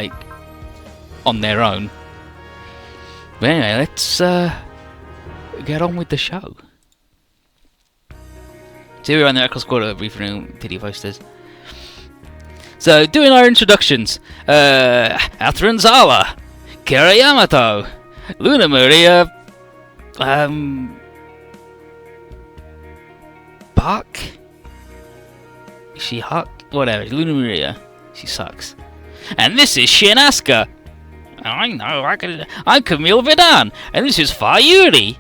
like on their own. But anyway, let's get on with the show. So we're on the Record Squad of briefing video posters. So doing our introductions, Athrun Zala, Kira Yamato, Luna Maria, Buck? She Huck? Whatever, Luna Maria. She sucks. And this is Shin Asuka. I know, I'm Camille Vidan, and this is Fayuri.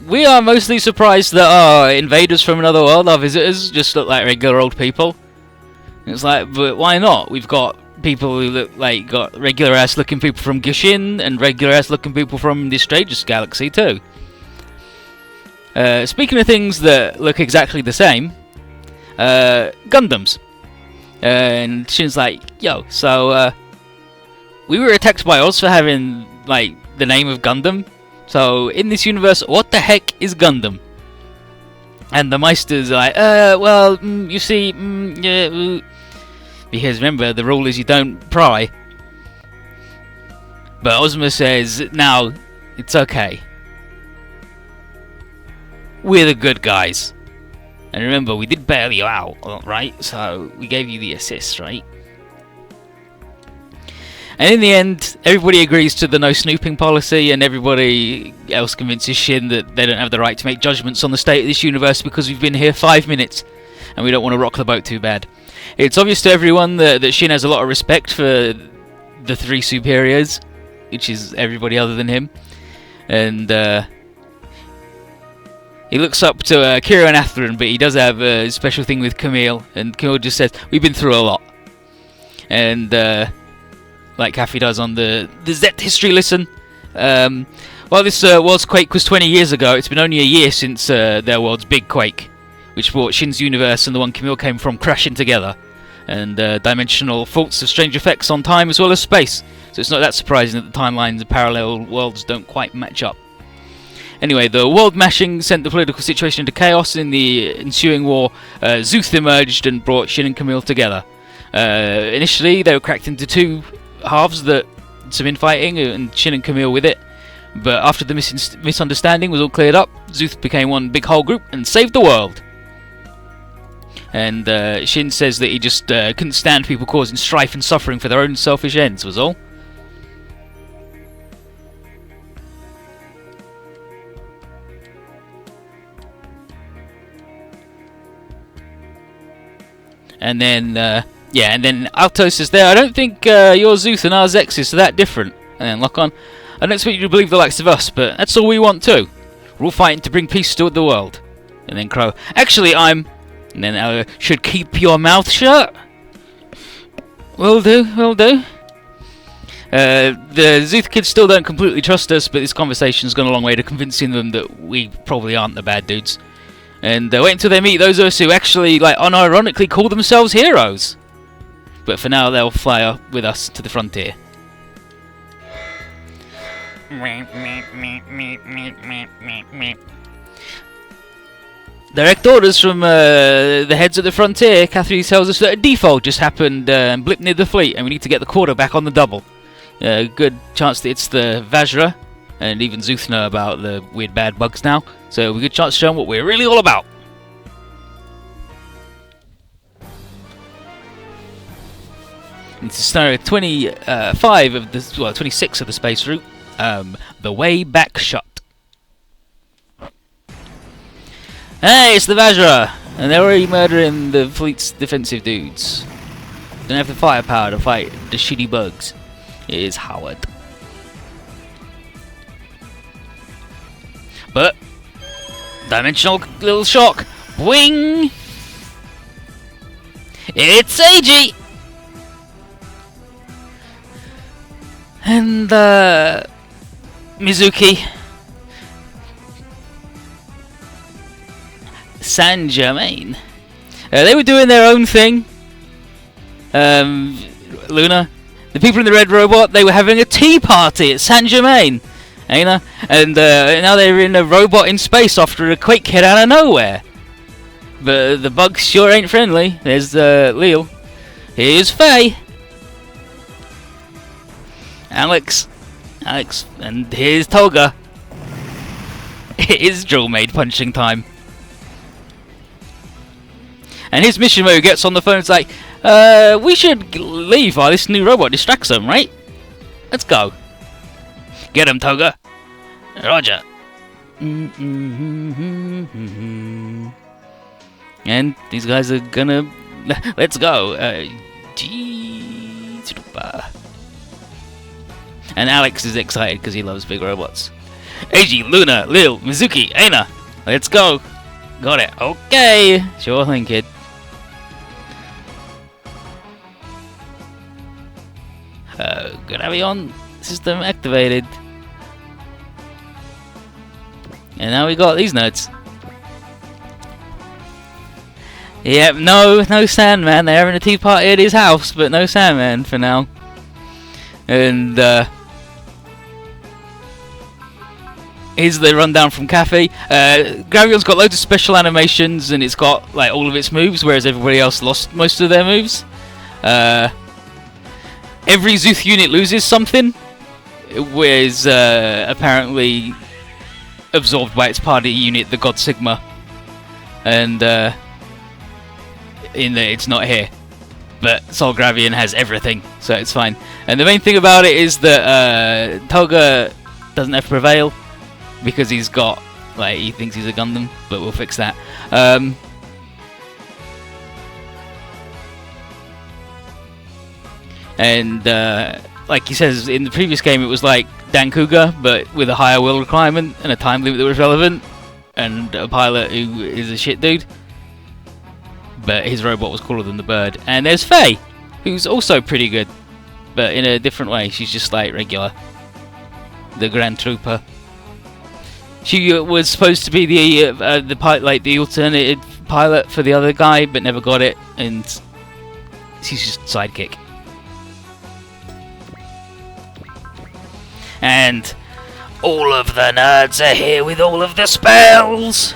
We are mostly surprised that our invaders from another world, our visitors, just look like regular old people. It's like, but why not? We've got people who look like got regular ass looking people from Gishin and regular ass looking people from the strangest galaxy too. Speaking of things that look exactly the same, Gundams. And Shin's like, yo, so we were attacked by Oz for having like the name of Gundam. So in this universe, what the heck is Gundam? And the Meister's like, well, you see, yeah, because remember, the rule is you don't pry. But Ozma says, now, it's okay. We're the good guys. And remember, we did bail you out, right? So, we gave you the assist, right? And in the end, everybody agrees to the no snooping policy, and everybody else convinces Shin that they don't have the right to make judgments on the state of this universe because we've been here 5 minutes, and we don't want to rock the boat too bad. It's obvious to everyone that Shin has a lot of respect for the three superiors, which is everybody other than him. And he looks up to Kira and Athrun, but he does have a special thing with Camille, and Camille just says, we've been through a lot. And like Kathy does on the Z History Listen. While this world's quake was 20 years ago, it's been only a year since their world's big quake, which brought Shin's universe and the one Camille came from crashing together, and dimensional faults of strange effects on time as well as space. So it's not that surprising that the timelines of parallel worlds don't quite match up. Anyway, the world mashing sent the political situation into chaos. In the ensuing war, Zuth emerged and brought Shin and Camille together. Initially, they were cracked into two halves, that some infighting, and Shin and Camille with it. But after the misunderstanding was all cleared up, Zuth became one big whole group and saved the world. And Shin says that he just couldn't stand people causing strife and suffering for their own selfish ends, was all. And then, yeah, and then Altos is there. I don't think your Zuth and our Zexis are that different. And then Lock-On, I don't expect you to believe the likes of us, but that's all we want too. We're all fighting to bring peace to the world. And then Crow, actually I'm... And then should keep your mouth shut. Will do, will do. The Zuth kids still don't completely trust us, but this conversation's gone a long way to convincing them that we probably aren't the bad dudes. And wait until they meet those of us who actually, like, unironically call themselves heroes. But for now, they'll fly up with us to the frontier. Direct orders from the heads of the frontier. Catherine tells us that a default just happened and blipped near the fleet, and we need to get the quarter back on the double. Good chance that it's the Vajra, and even Zuth know about the weird bad bugs now, so a good chance to show them what we're really all about. It's scenario 25 of the 26 of the space route. The way back shut. Hey, it's the Vajra, and they're already murdering the fleet's defensive dudes. Don't have the firepower to fight the shitty bugs. It is Howard. But dimensional little shock. Boing! It's Eiji! And Mizuki, Saint Germain. They were doing their own thing. Luna, the people in the red robot, they were having a tea party at Saint Germain. You know? And now they're in a robot in space after a quake hit out of nowhere. But the bugs sure ain't friendly. There's Leo. Here's Faye. Alex, and here's Toga. It is drill maid punching time. And his mission where he gets on the phone, it's like, we should leave while this new robot distracts them, right? Let's go. Get him, Toga. Roger. And these guys are gonna... Let's go. And Alex is excited because he loves big robots. Eiji, Luna, Lil, Mizuki, Aina. Let's go. Got it. Okay. Sure thing, kid. Gravion system activated. And now we got these nerds. Yep, no Sandman. They're having a tea party at his house, but no Sandman for now. And here's the rundown from Cafe. Gravion's got loads of special animations, and it's got like all of its moves, whereas everybody else lost most of their moves. Every Zuth unit loses something, which is apparently absorbed by its party unit, the God Sigma, and in that it's not here. But Sol Gravion has everything, so it's fine. And the main thing about it is that Toga doesn't have to prevail because he's got, like, he thinks he's a Gundam, but we'll fix that. And like he says in the previous game, it was like Dankuga, but with a higher will requirement and a time limit that was relevant, and a pilot who is a shit dude. But his robot was cooler than the bird. And there's Faye, who's also pretty good, but in a different way. She's just like regular, the Grand Trooper. She was supposed to be the pilot, like the alternative pilot for the other guy, but never got it, and she's just sidekick. And all of the nerds are here with all of the spells.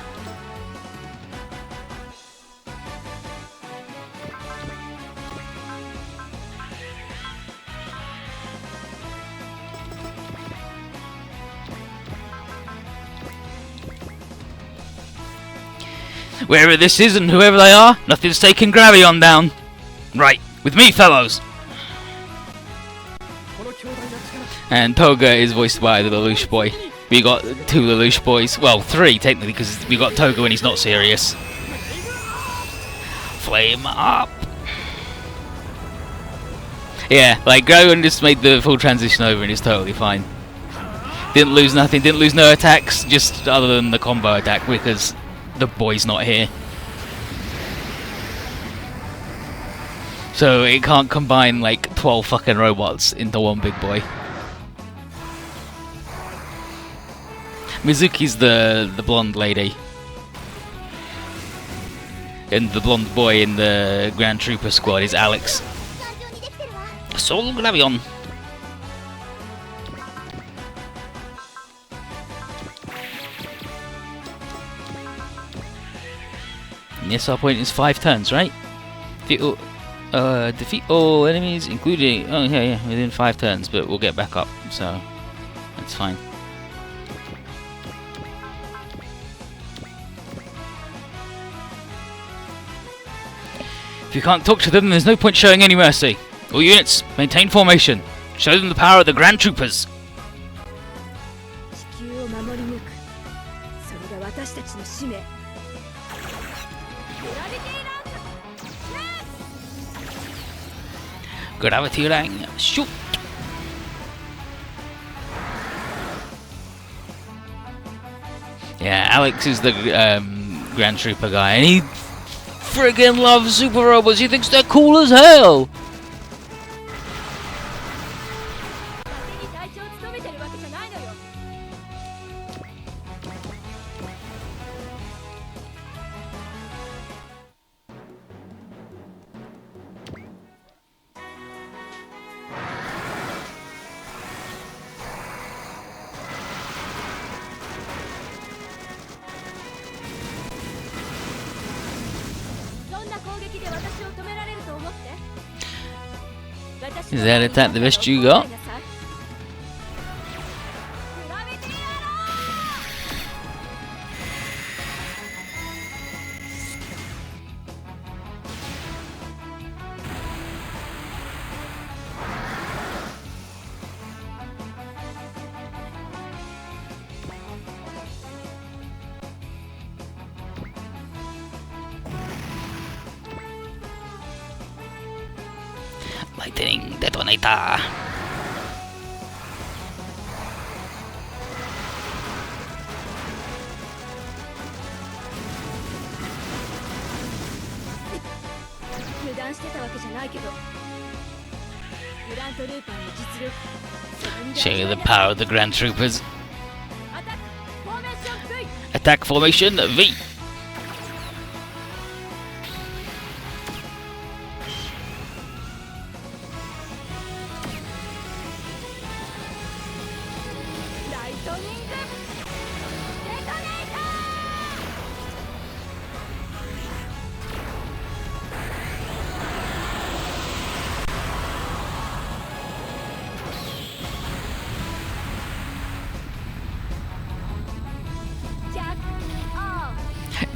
Wherever this is and whoever they are, nothing's taking Gravion down. Right, with me, fellows. And Toga is voiced by the Lelouch boy. We got 2 Lelouch boys. Well, 3 technically, because we got Toga when he's not serious. Flame up. Yeah, like Gravion just made the full transition over and it's totally fine. Didn't lose nothing, didn't lose no attacks, just other than the combo attack because the boy's not here. So it can't combine like 12 fucking robots into one big boy. Mizuki's the blonde lady. And the blonde boy in the Grand Trooper squad is Alex. Sol Gravion. And the SR point is 5 turns, right? Defeat all enemies, including... Oh, yeah, within 5 turns, but we'll get back up, so... That's fine. If you can't talk to them, there's no point showing any mercy. All units, maintain formation. Show them the power of the Grand Troopers. Gravity Rang, shoot! Yeah, Alex is the Grand Trooper guy, and he friggin' loves super robots. He thinks they're cool as hell. Is that attack the best you got? Lightning detonator. Show you the power of the Grand Troopers. Attack formation V.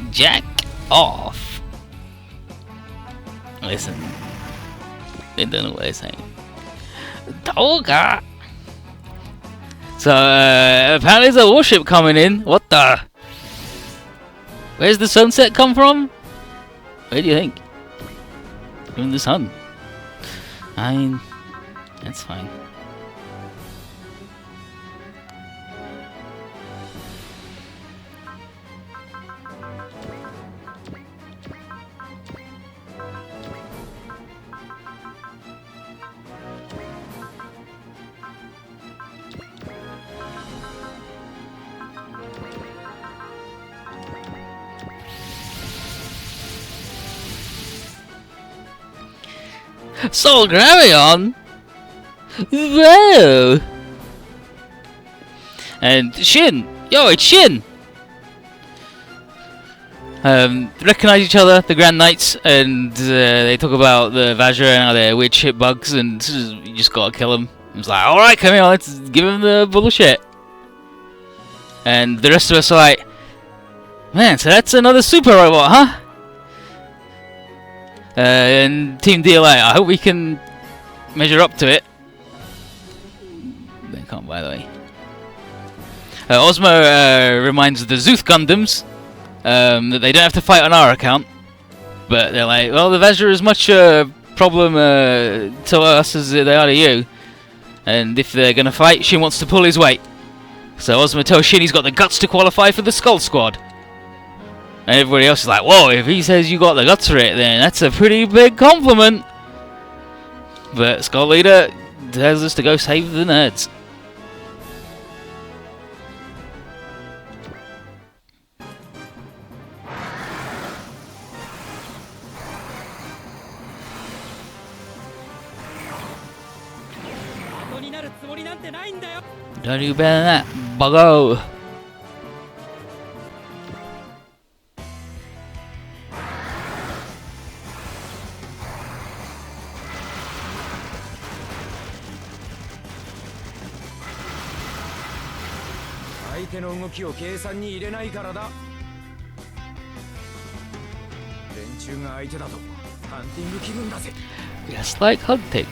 Jack off. Listen, they don't know what they're saying. Toga. So apparently there's a warship coming in. What the? Where's the sunset come from? Where do you think? From the sun. I mean, that's fine. Soul Gravion? Whoa! And Shin! Yo, it's Shin! Recognize each other, the Grand Knights, and they talk about the Vajra and how they're weird shit bugs, and you just gotta kill them. It's like, alright, come here, let's give him the bullshit. And the rest of us are like, man, so that's another super robot, huh? And Team DLA, I hope we can measure up to it. They can't, by the way. Osmo reminds the Zuth Gundams that they don't have to fight on our account. But they're like, well, the Vajra is much problem to us as they are to you. And if they're going to fight, Shin wants to pull his weight. So Osmo tells Shin he's got the guts to qualify for the Skull Squad. And everybody else is like, whoa, if he says you got the guts for it, then that's a pretty big compliment. But Skull Leader tells us to go save the nerds. Don't do better than that, buggo. Just like hunting.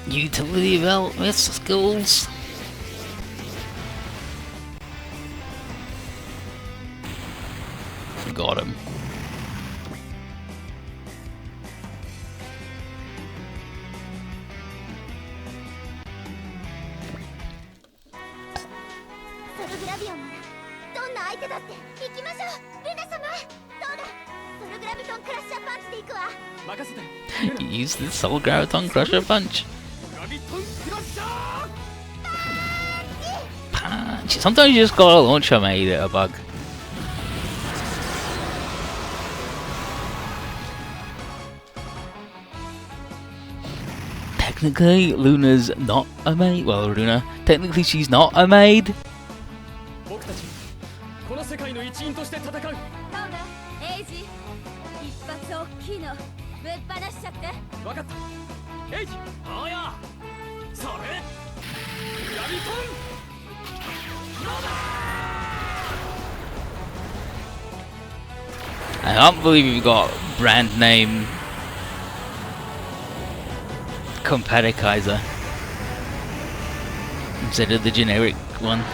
Utility development skills. Got him. Use the Soul Graviton Crusher Punch. Punch. Sometimes you just gotta launch a made at a bug. Technically, Luna's not a maid. Well, Luna, technically she's not a maid. エイジ、一発大きいのぶっ放しちゃって。分かった。エイジ、おうよ。それラビトンノーバ I can't believe we've got brand name Competikizer instead of the generic one.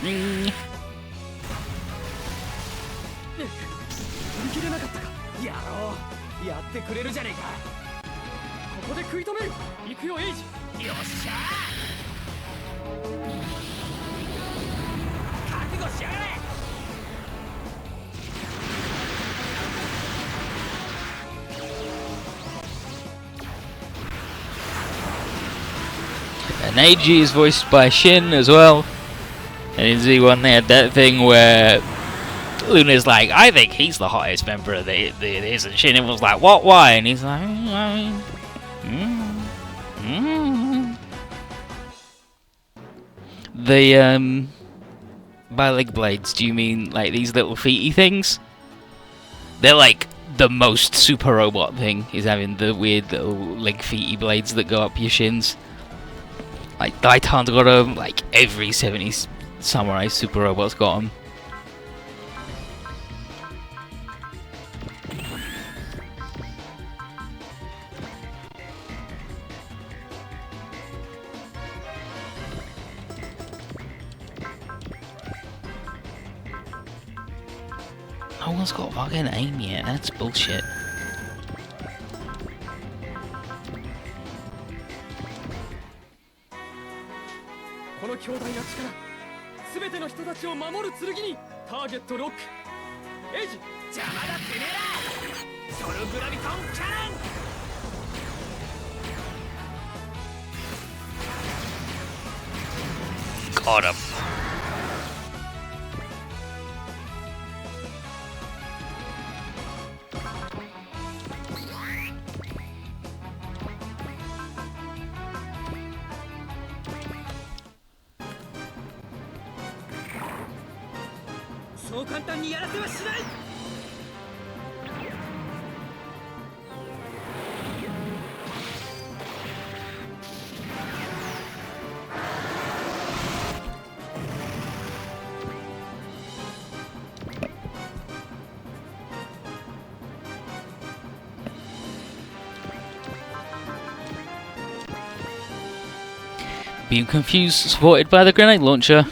Mm. 振り切れなかったか。やろう。やってくれるじゃねえか。ここで食い止める。行くよエイジ。よっしゃー。覚悟しやがれ。And AG is voiced by Shin as well. And in Z1 they had that thing where Luna's like, I think he's the hottest member of this, and Shin was like, what, why? And he's like, The by leg blades, do you mean like these little feety things? They're like the most super robot thing, is having the weird little leg feety blades that go up your shins. Like Daitan's got them, like every 70s samurai super robot's got them. No one's got fucking aim yet, that's bullshit. この強大な力、すべての人たちを守る剣にターゲットロック。エイジ、邪魔だてめえら。ソルグラビトンキャノン。 Got him. Being confused, supported by the grenade launcher.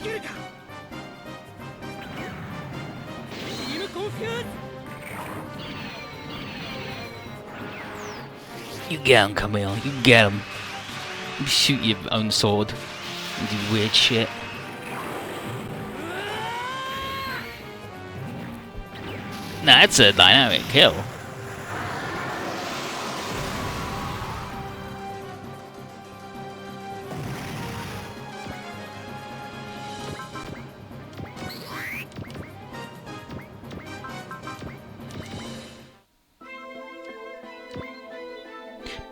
You get him, Camille. You get him. You shoot your own sword. You do weird shit. Nah, it's a dynamic kill.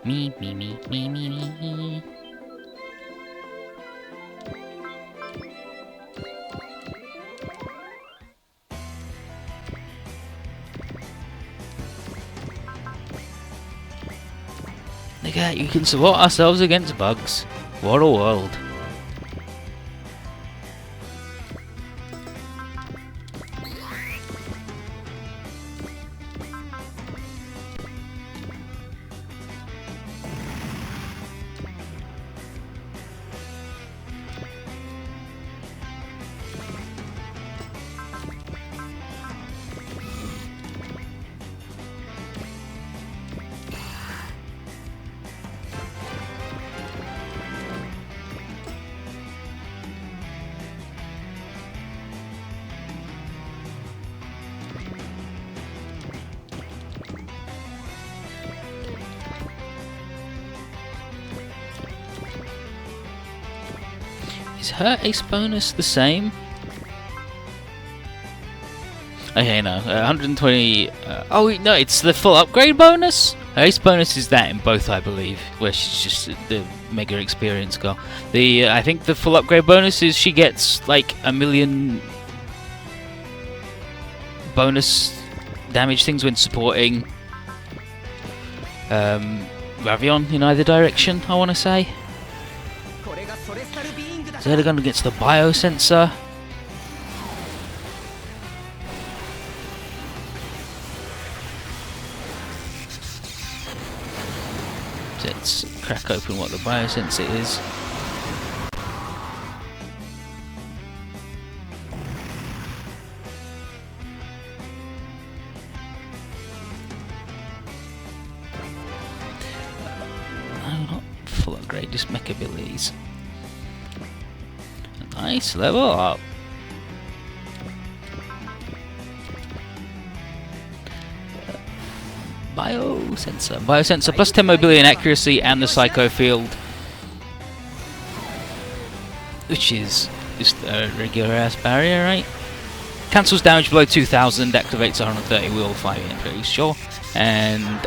Me. Look at, you can support ourselves against bugs. What a world. Is her ace bonus the same? Okay, no, 120. Oh wait, no, it's the full upgrade bonus. Her ace bonus is that in both, I believe, where she's just the mega experience girl. The I think the full upgrade bonus is she gets like 1,000,000 bonus damage things when supporting Ravion in either direction. I want to say. Zerdagon against the biosensor. Let's crack open what the biosensor is. No, not full upgrade, just mech abilities. Nice, level up. Biosensor. Biosensor plus 10 mobility and accuracy and the Psycho Field. Which is just a regular ass barrier, right? Cancels damage below 2000, activates 130 wheel, 5 in, pretty sure. And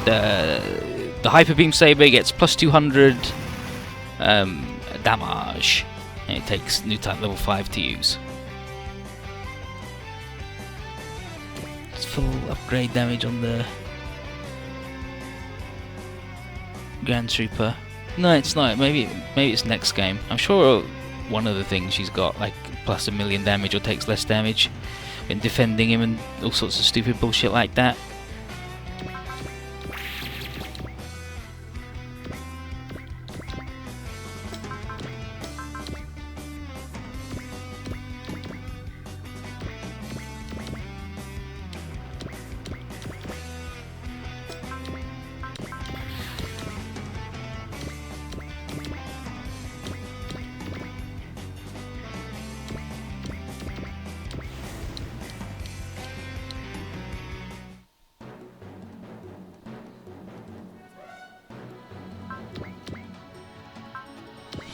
the Hyper Beam Saber gets plus 200 damage. And it takes new type level 5 to use. Full upgrade damage on the Grand Trooper. No, it's not. Maybe it's next game. I'm sure one of the things she's got like plus 1,000,000 damage or takes less damage when defending him and all sorts of stupid bullshit like that.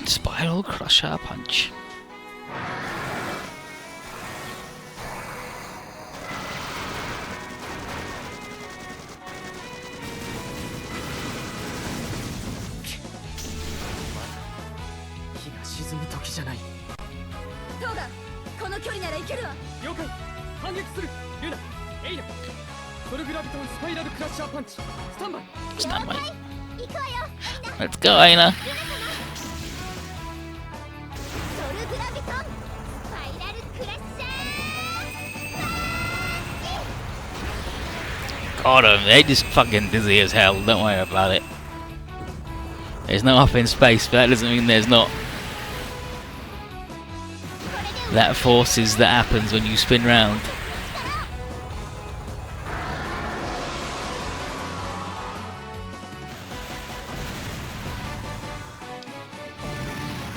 Spiral Crusher Punch. Stand by. Let's go, Aina. God, they just fucking dizzy as hell, don't worry about it. There's no up in space, but that doesn't mean there's not that forces that happens when you spin round.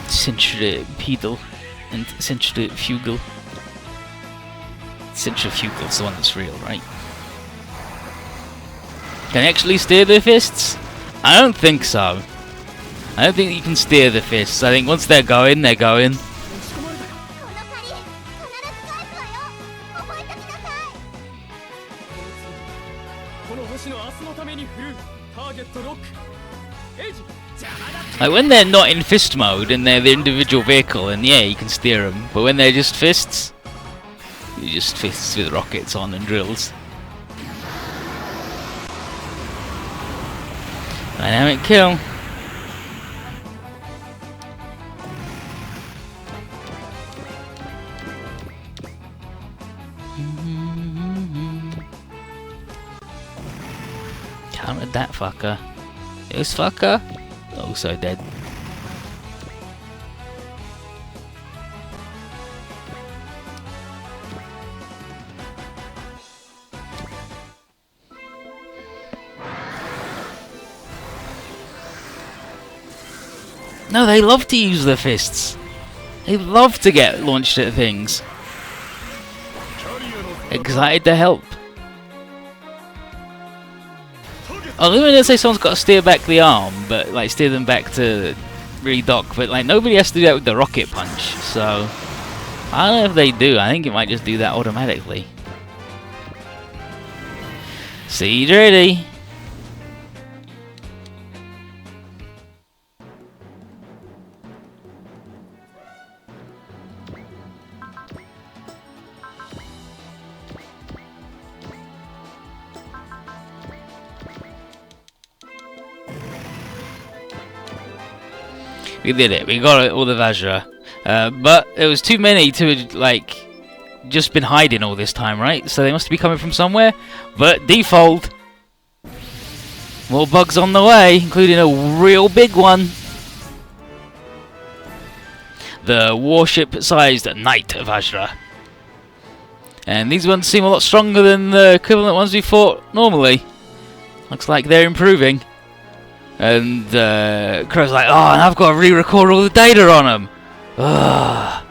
Centripetal and centrifugal. Centrifugal's the one that's real, right? Can you actually steer the fists? I don't think so. I don't think you can steer the fists. I think once they're going, they're going. Like when they're not in fist mode and they're the individual vehicle, and yeah, you can steer them. But when they're just fists, you just fists with rockets on and drills. Dynamic kill. Countered that fucker. This fucker also dead. No, they love to use their fists. They love to get launched at things. Excited to help. I was going to say someone's got to steer back the arm, but like steer them back to redock, but like nobody has to do that with the rocket punch, so I don't know if they do. I think it might just do that automatically. Siege ready. We did it. We got all the Vajra. But there was too many to, like, just been hiding all this time, right? So they must be coming from somewhere. But default. More bugs on the way, including a real big one. The warship-sized Knight Vajra. And these ones seem a lot stronger than the equivalent ones we fought normally. Looks like they're improving. And Crow's like, oh, and I've got to re-record all the data on them. Ugh.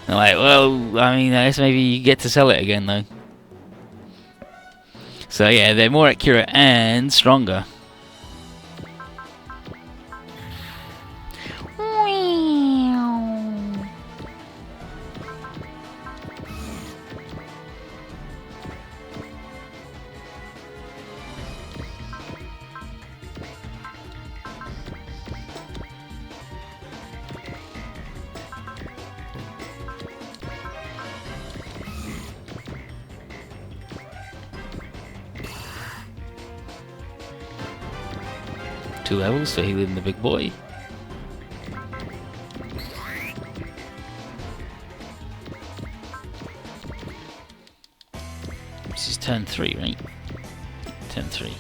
I'm like, well, I mean, I guess maybe you get to sell it again, though. So yeah, they're more accurate and stronger. Two levels for healing the big boy. This is turn 3, right? Turn 3.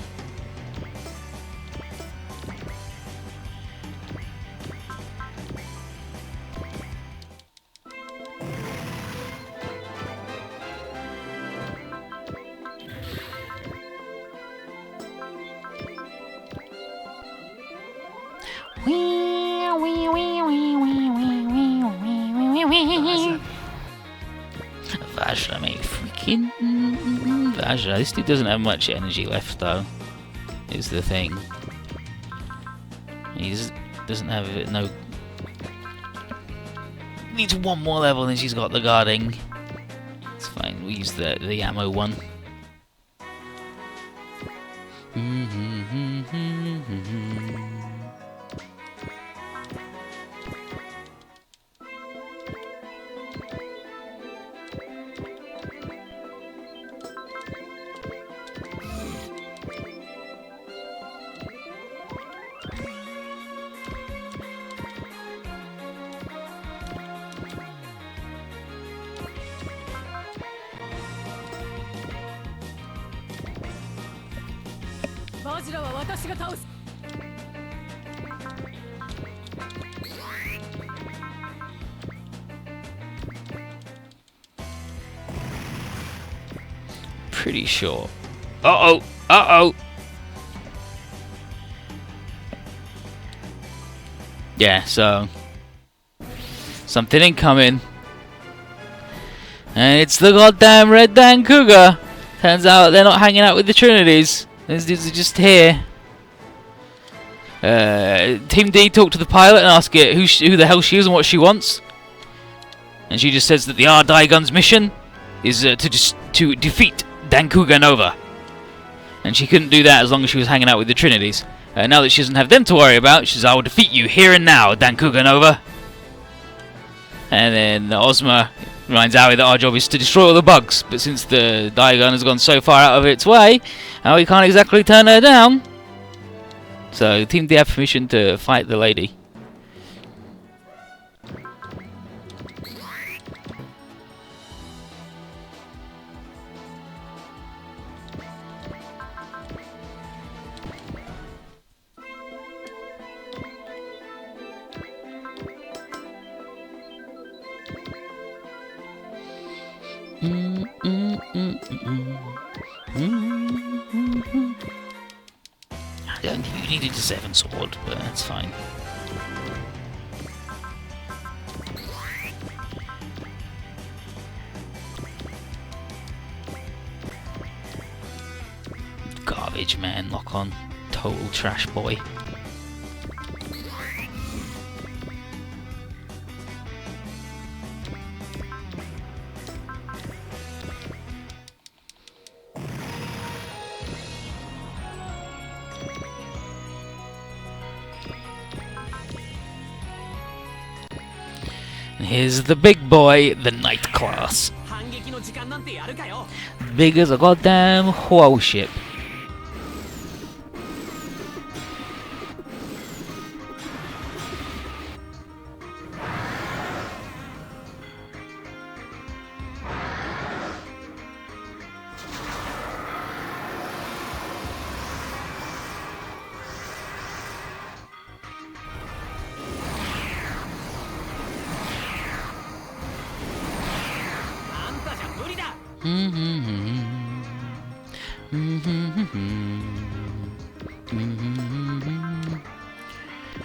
Vajra, mate. Freaking Vajra. This dude doesn't have much energy left, though. Is the thing. He doesn't have it. No. Needs one more level, and she's got the guarding. It's fine. We use the ammo one. Pretty sure. Uh-oh! Uh-oh! Yeah, so something incoming. And it's the goddamn Red Dan Cougar. Turns out they're not hanging out with the Trinities. These dudes are just here. Team D talked to the pilot and asked it who the hell she is and what she wants. And she just says that the R Daigon's mission is to defeat Dan Cougar Nova. And she couldn't do that as long as she was hanging out with the Trinities. Now that she doesn't have them to worry about, she says, I will defeat you here and now, Dan Cougar Nova. And then Ozma reminds Aoi that our job is to destroy all the bugs. But since the Daigon has gone so far out of its way, Aoi can't exactly turn her down. So Team D have permission to fight the lady. I don't think you needed a 7 sword, but that's fine. Garbage man, lock on. Total trash boy. Here's the big boy, the Knight class. 反撃の時間なんてやるかよ。 Big as a goddamn whole ship.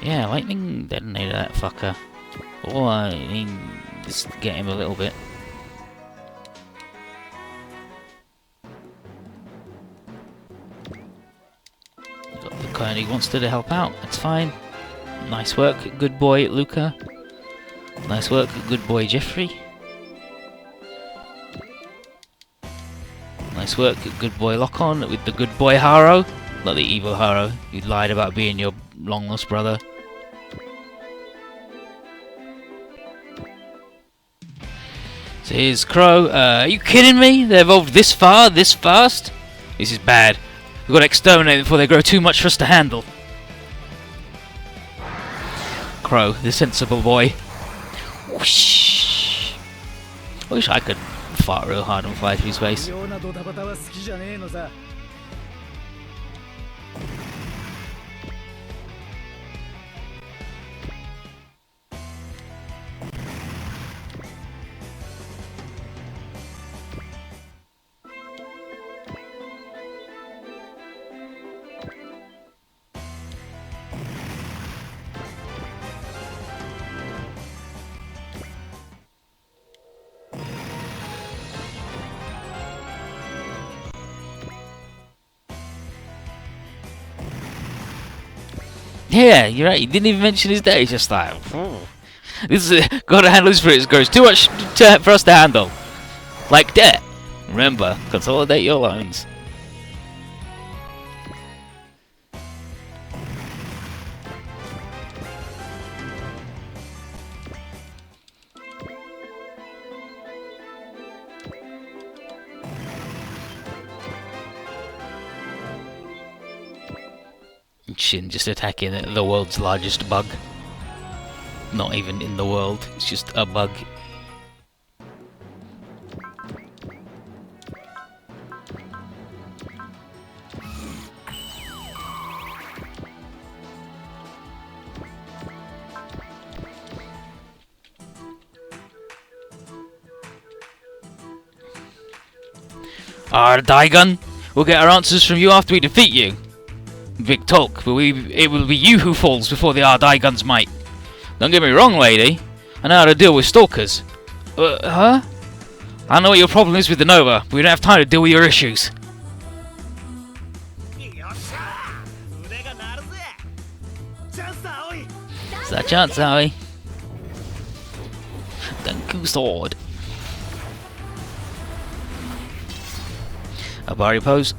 Yeah, lightning detonated that fucker. Oh, I mean, just get him a little bit. Got the kind he wants to help out. That's fine. Nice work, good boy Luca. Nice work, good boy Jeffrey. Nice work, good boy Lock-On with the good boy Haro. Not the evil Haro, who lied about being your long-lost brother. So here's Crow. Are you kidding me? They evolved this far, this fast? This is bad. We've got to exterminate them before they grow too much for us to handle. Crow, the sensible boy. Whoosh. I wish I could fart real hard and fly through space. Yeah, you're right. He didn't even mention his day. He's just like, this is gotta handle this for it. It's too much for us to handle. Like debt. Remember, consolidate your loans. Shin just attacking the world's largest bug. Not even in the world, it's just a bug. Daigon, we'll get our answers from you after we defeat you. Big talk, but it will be you who falls before the Daigon's might. Don't get me wrong, lady. I know how to deal with stalkers. Huh? I know what your problem is with the Nova, but we don't have time to deal with your issues. It's that chance, Aoi. Danku sword. A Bari pose.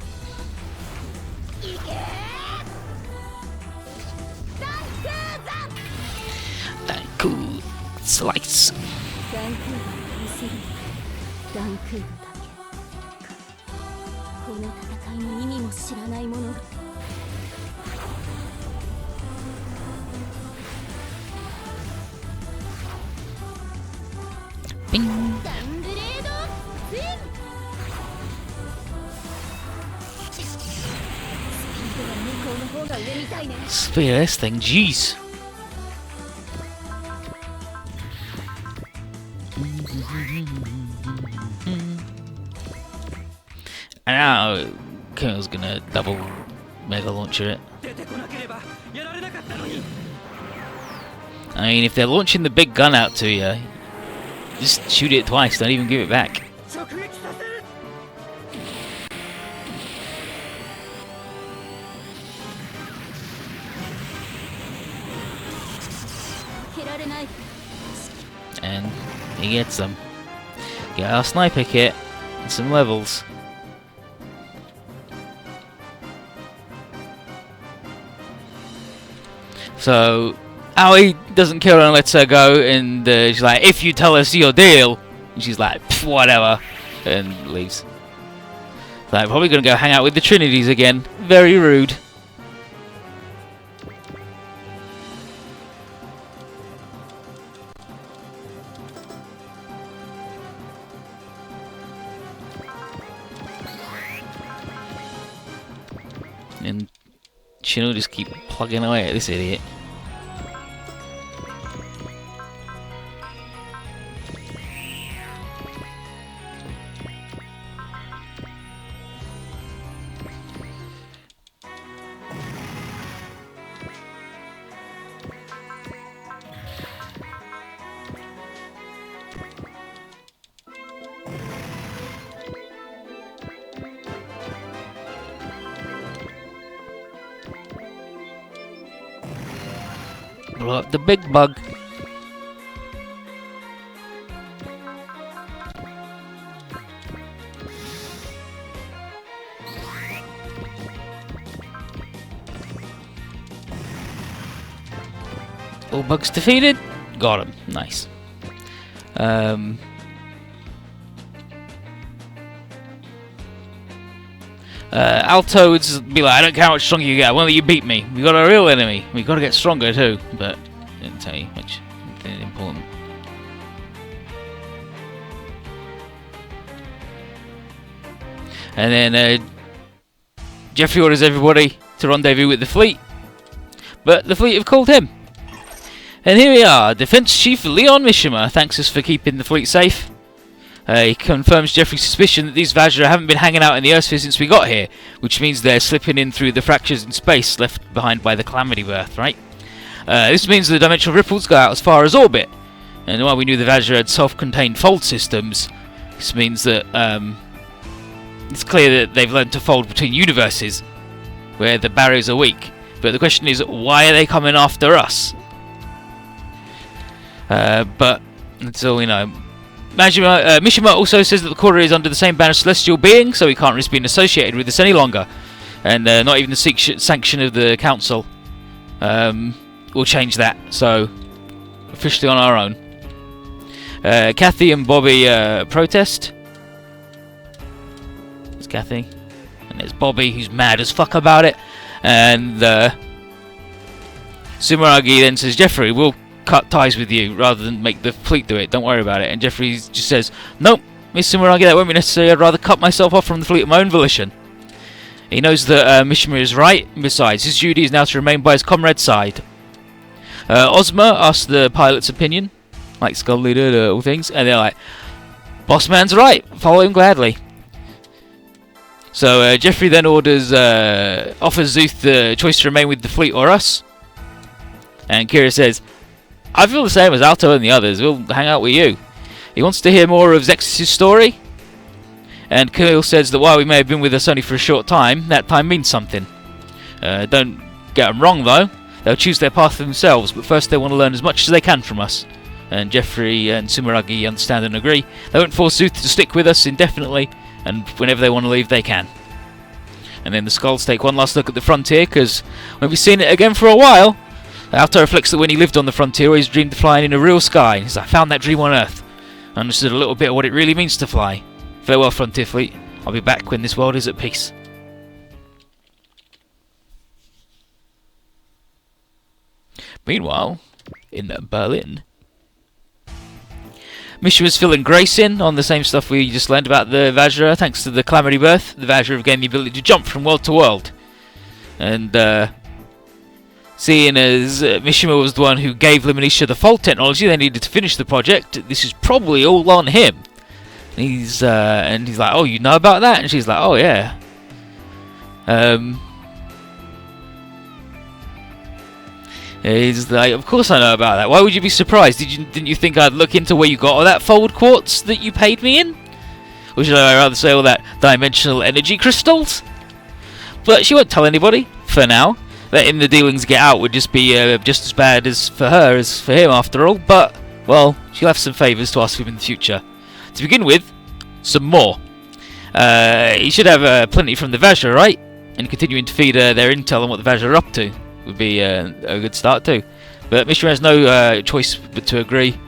Danku slice. Bing. Spear this thing, jeez. And now Kill's gonna double mega launcher it. I mean, if they're launching the big gun out to you, just shoot it twice, don't even give it back. And he gets them. Get our sniper kit and some levels. So, Aoi doesn't kill her and lets her go, and she's like, if you tell us your deal, and she's like, whatever, and leaves. Like, probably gonna go hang out with the Trinities again. Very rude. And Shin will just keep plugging away at this idiot. Blow up the big bug. All bugs defeated. Got him. Nice. Alto would just be like, I don't care how much stronger you get, I won't let you beat me. We got a real enemy. We got to get stronger too. But didn't tell you much. Anything important. And then Jeffrey orders everybody to rendezvous with the fleet, but the fleet have called him. And here we are. Defense Chief Leon Mishima thanks us for keeping the fleet safe. He confirms Jeffrey's suspicion that these Vajra haven't been hanging out in the Earthsphere since we got here, which means they're slipping in through the fractures in space left behind by the Calamity Birth, right? This means the dimensional ripples go out as far as orbit, and while we knew the Vajra had self-contained fold systems, this means that it's clear that they've learned to fold between universes, where the barriers are weak. But the question is, why are they coming after us? But that's all we know. Mishima also says that the Quarter is under the same ban of celestial being, so we can't risk being associated with this any longer. And not even the sanction of the Council will change that, so officially on our own. Kathy and Bobby protest. It's Kathy. And there's Bobby, who's mad as fuck about it. And Sumeragi then says, Jeffrey, we'll cut ties with you rather than make the fleet do it. Don't worry about it. And Jeffrey just says, nope, Miss Sumeragi, that won't be necessary. I'd rather cut myself off from the fleet of my own volition. He knows that Mishima is right. Besides, his duty is now to remain by his comrade's side. Ozma asks the pilot's opinion, like Skull Leader, all things, and they're like, boss man's right. Follow him gladly. So Jeffrey then offers Zuth the choice to remain with the fleet or us. And Kira says, I feel the same as Alto and the others. We'll hang out with you. He wants to hear more of Zexus' story. And Camille says that while we may have been with us only for a short time, that time means something. Don't get them wrong though. They'll choose their path for themselves, but first they want to learn as much as they can from us. And Jeffrey and Sumeragi understand and agree. They won't force Zuth to stick with us indefinitely, and whenever they want to leave, they can. And then the Skulls take one last look at the frontier, because when we've seen it again for a while, Alto reflects that when he lived on the frontier, he always dreamed of flying in a real sky. He's like, I found that dream on Earth. I understood a little bit of what it really means to fly. Farewell, Frontier Fleet. I'll be back when this world is at peace. Meanwhile, in Berlin, Mishima's filling Grace in on the same stuff we just learned about the Vajra. Thanks to the Calamity Birth, the Vajra have gained the ability to jump from world to world. And seeing as Mishima was the one who gave Luminisha the Fold technology they needed to finish the project, this is probably all on him. And he's like, oh, you know about that? And she's like, oh yeah. He's like, of course I know about that. Why would you be surprised? Didn't you think I'd look into where you got all that Fold quartz that you paid me in? Or should I rather say all that dimensional energy crystals? But she won't tell anybody for now. Letting the dealings get out would just be just as bad as for her as for him, after all. But, well, she'll have some favours to ask him in the future. To begin with, some more. He should have plenty from the Vajra, right? And continuing to feed their intel on what the Vajra are up to would be a good start too. But Mishima has no choice but to agree.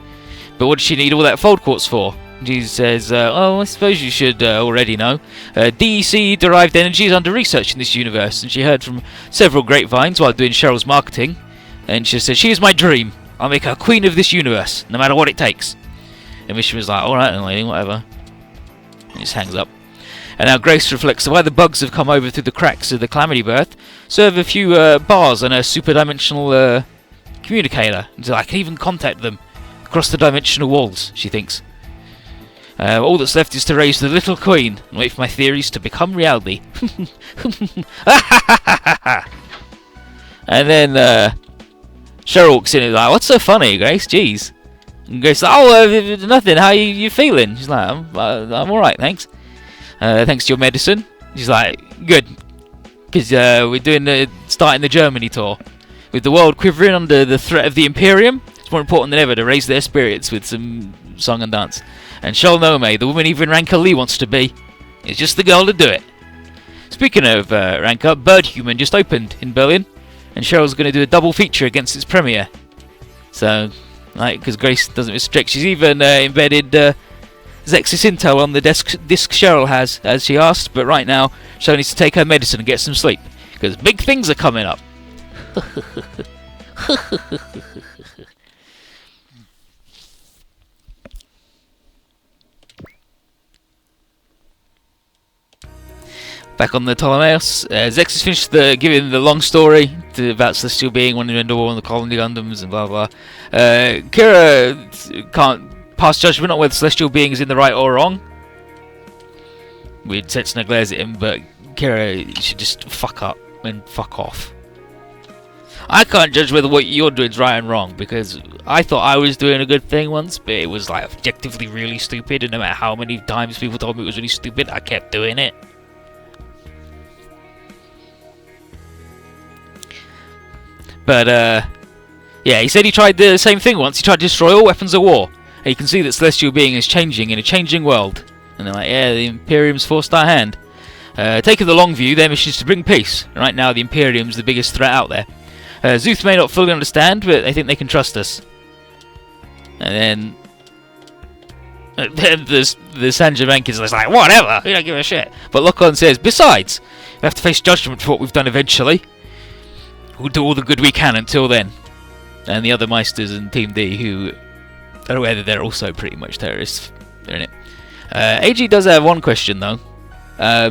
But what does she need all that fold quartz for? She says, oh, I suppose you should already know. DEC-derived energy is under research in this universe, and she heard from several grapevines while doing Cheryl's marketing. And she says, she is my dream. I'll make her queen of this universe, no matter what it takes. And Mishima's like, alright then, lady, whatever. And just hangs up. And now Grace reflects on why the bugs have come over through the cracks of the Calamity Birth. Serve a few bars on a super-dimensional communicator, until I can even contact them across the dimensional walls, she thinks. All that's left is to raise the little queen and wait for my theories to become reality. And then Cheryl walks in and is like, what's so funny, Grace? Jeez. And Grace's like, oh, nothing. How you feeling? She's like, I'm alright, thanks. Thanks to your medicine. She's like, good. Because we're doing starting the Germany tour. With the world quivering under the threat of the Imperium, it's more important than ever to raise their spirits with some song and dance. And Sholnome, the woman even Ranka Lee wants to be, is just the girl to do it. Speaking of Ranka, Bird Human just opened in Berlin, and Cheryl's going to do a double feature against its premiere. So, like, because Grace doesn't restrict, she's even embedded Zexis Intel on the disc Cheryl has, as she asked, but right now, Cheryl needs to take her medicine and get some sleep, because big things are coming up. Back on the Ptolemaeus, Zex has finished giving the long story about Celestial Being wanting to end the war on the colony Gundams and blah blah. Kira can't pass judgment on whether Celestial Being is in the right or wrong. Weird Setsuna glares at him, but Kira should just fuck up and fuck off. I can't judge whether what you're doing is right and wrong, because I thought I was doing a good thing once, but it was like objectively really stupid, and no matter how many times people told me it was really stupid, I kept doing it. But, yeah, he said he tried the same thing once. He tried to destroy all weapons of war. And you can see that Celestial Being is changing in a changing world. And they're like, yeah, the Imperium's forced our hand. Taking the long view, their mission is to bring peace. Right now, the Imperium's the biggest threat out there. Zuth may not fully understand, but they think they can trust us. And then the Sanja Mankins is like, whatever, we don't give a shit. But Lokon says, besides, we have to face judgment for what we've done eventually. We'll do all the good we can until then. And the other Meisters and Team D, who are aware that they're also pretty much terrorists, they're in it. AG does have one question though. Are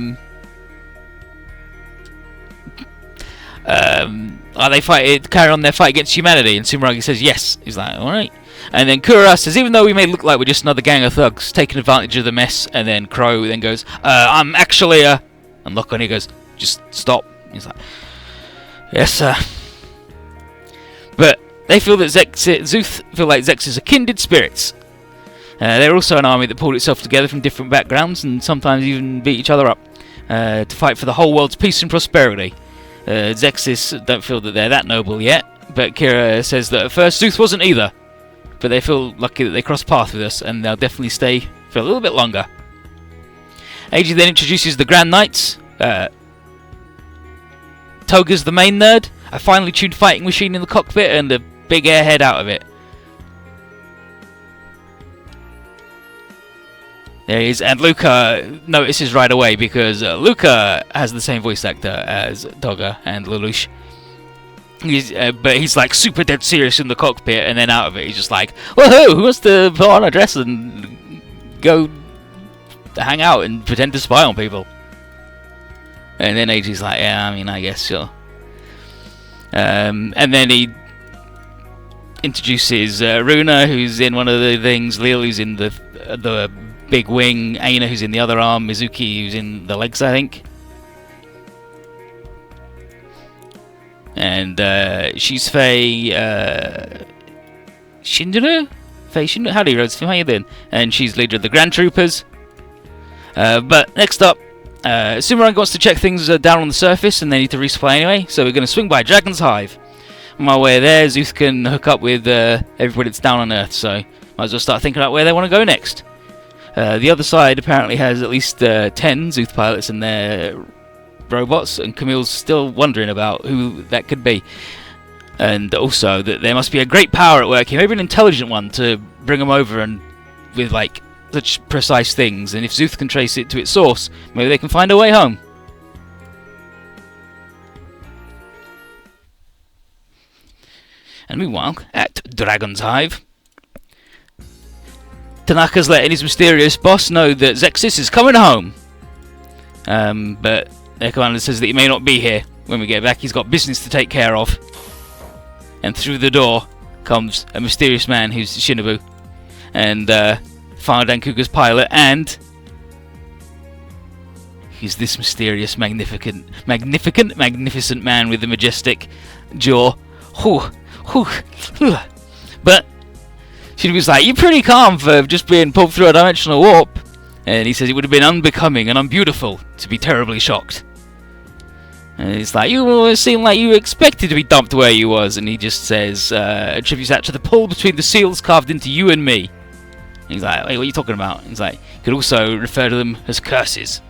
they carry on their fight against humanity? And Sumeragi says yes. He's like, alright. And then Kura says, even though we may look like we're just another gang of thugs taking advantage of the mess, and then Crow then goes, I'm actually and Lokon he goes, just stop. He's like, yes, sir. But they feel that Zuth feel like Zexes are kindred spirits. They're also an army that pulled itself together from different backgrounds and sometimes even beat each other up to fight for the whole world's peace and prosperity. Zexis don't feel that they're that noble yet, but Kira says that at first Zuth wasn't either. But they feel lucky that they crossed paths with us, and they'll definitely stay for a little bit longer. AG then introduces the Grand Knights. Toga's the main nerd, a finely tuned fighting machine in the cockpit, and a big airhead out of it. There he is, and Luca notices right away because Luca has the same voice actor as Toga and Lelouch. But he's like super dead serious in the cockpit, and then out of it he's just like, woohoo, who wants to put on a dress and go hang out and pretend to spy on people? And then AG's like, yeah, I mean, I guess, sure. And then he introduces Runa, who's in one of the things, Lil, who's in the big wing, Aina, who's in the other arm, Mizuki, who's in the legs, I think. And she's Faye Shinduru? Faye Shinduru? Howdy, Rose, how you doing? And she's leader of the Grand Troopers. But next up, Sumerang wants to check things down on the surface, and they need to resupply anyway, so we're going to swing by Dragon's Hive. On my way there, Zuth can hook up with everybody that's down on Earth, so might as well start thinking about where they want to go next. The other side apparently has at least 10 Zuth pilots and their robots, and Camille's still wondering about who that could be. And also that there must be a great power at work here, maybe an intelligent one, to bring them over and with like such precise things. And if Zuth can trace it to its source, maybe they can find a way home. And meanwhile, at Dragon's Hive, Tanaka's letting his mysterious boss know that Zexus is coming home. But their commander says that he may not be here when we get back. He's got business to take care of. And through the door comes a mysterious man who's Shinobu, and Fire Dankuga's pilot, and he's this mysterious, magnificent man with the majestic jaw. But Shinobu's like, "You're pretty calm for just being pulled through a dimensional warp." And he says it would have been unbecoming and unbeautiful to be terribly shocked. And he's like, "You seem like you expected to be dumped where you was." And he just says, attributes that to the pull between the seals carved into you and me. And he's like, "Wait, what are you talking about?" And he's like, "You could also refer to them as curses."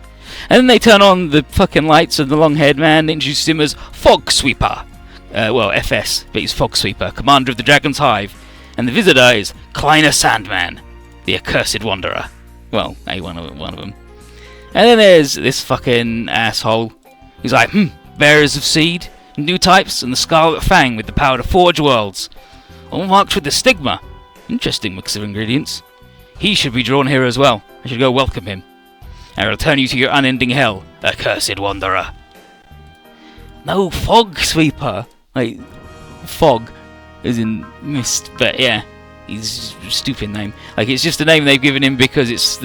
And then they turn on the fucking lights, and the long-haired man introduces him as Fog Sweeper. Well, FS, but he's Fog Sweeper, commander of the Dragon's Hive. And the visitor is Kleiner Sandman, the accursed wanderer. Well, one of them. And then there's this fucking asshole. He's like, bearers of seed, new types, and the Scarlet Fang with the power to forge worlds. All marked with the stigma. Interesting mix of ingredients. He should be drawn here as well. I should go welcome him. I will return you to your unending hell, accursed wanderer. No, Fog Sweeper. Like, fog is in mist, but yeah. He's a stupid name. Like, it's just a name they've given him because it's